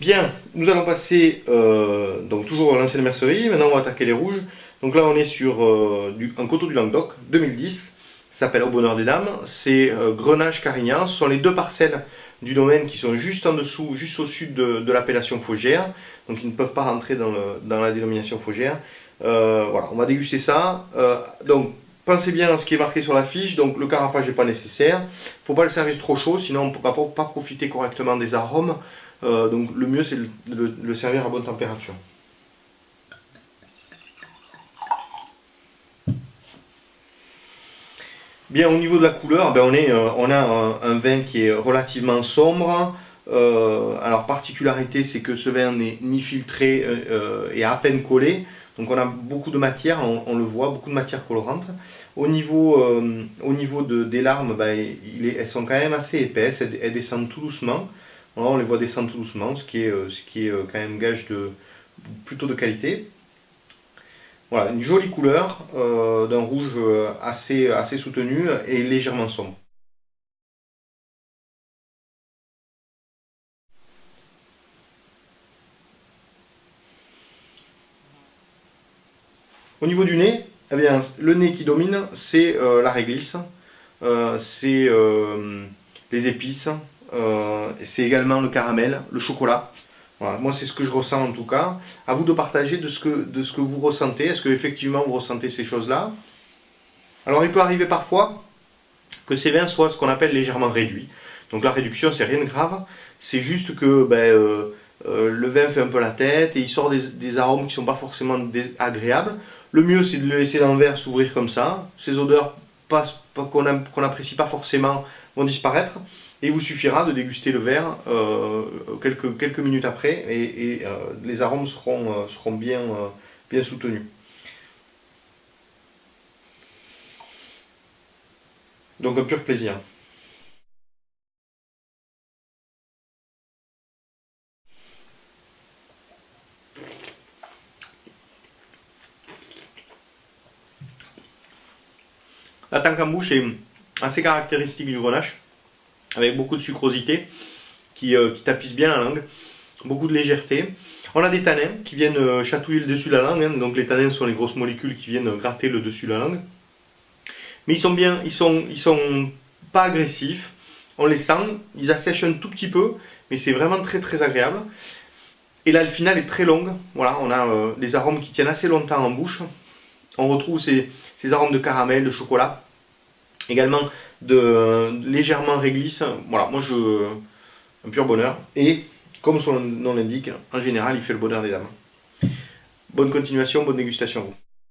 Bien, nous allons passer donc toujours à l'ancienne mercerie. Maintenant, on va attaquer les rouges. Donc là, on est sur un coteau du Languedoc 2010. Ça s'appelle Au Bonheur des Dames. C'est Grenache-Carignan. Ce sont les deux parcelles du domaine qui sont juste en dessous, juste au sud de l'appellation Faugère. Donc, ils ne peuvent pas rentrer dans la dénomination Faugère. Voilà, on va déguster ça. Donc, pensez bien à ce qui est marqué sur la fiche. Donc, le carafage n'est pas nécessaire. Il ne faut pas le servir trop chaud, sinon on ne pourra pas profiter correctement des arômes. Donc le mieux c'est de le servir à bonne température. Bien, au niveau de la couleur, ben on a un vin qui est relativement sombre. Alors particularité, c'est que ce vin n'est ni filtré et à peine collé. Donc on a beaucoup de matière, on le voit, beaucoup de matière colorante. Au niveau des larmes, ben, elles sont quand même assez épaisses, elles descendent tout doucement. Voilà, on les voit descendre tout doucement, ce qui est quand même gage plutôt de qualité. Voilà, une jolie couleur, d'un rouge assez soutenu et légèrement sombre. Au niveau du nez, eh bien, le nez qui domine, c'est la réglisse, c'est les épices, c'est également le caramel, le chocolat. Voilà, moi c'est ce que je ressens en tout cas. À vous de partager de ce que vous ressentez. Est-ce que effectivement vous ressentez ces choses-là? Alors il peut arriver parfois que ces vins soient ce qu'on appelle légèrement réduits. Donc la réduction c'est rien de grave, c'est juste que le vin fait un peu la tête et il sort des arômes qui ne sont pas forcément agréables. Le mieux c'est de le laisser dans le verre s'ouvrir comme ça. Ces odeurs qu'on n'apprécie pas forcément vont disparaître. Et il vous suffira de déguster le verre quelques minutes après et les arômes seront bien soutenus. Donc un pur plaisir. La tanque en bouche est assez caractéristique du Grenache, avec beaucoup de sucrosité qui tapisse bien la langue, beaucoup de légèreté. On a des tanins qui viennent chatouiller le dessus de la langue, hein. Donc les tanins sont les grosses molécules qui viennent gratter le dessus de la langue. Mais ils sont pas agressifs, on les sent, ils assèchent un tout petit peu, mais c'est vraiment très agréable. Et là le final est très long, voilà, on a des arômes qui tiennent assez longtemps en bouche. On retrouve ces arômes de caramel, de chocolat, également légèrement réglisse. Voilà, un pur bonheur. Et comme son nom l'indique, en général, il fait le bonheur des dames. Bonne continuation, bonne dégustation à vous.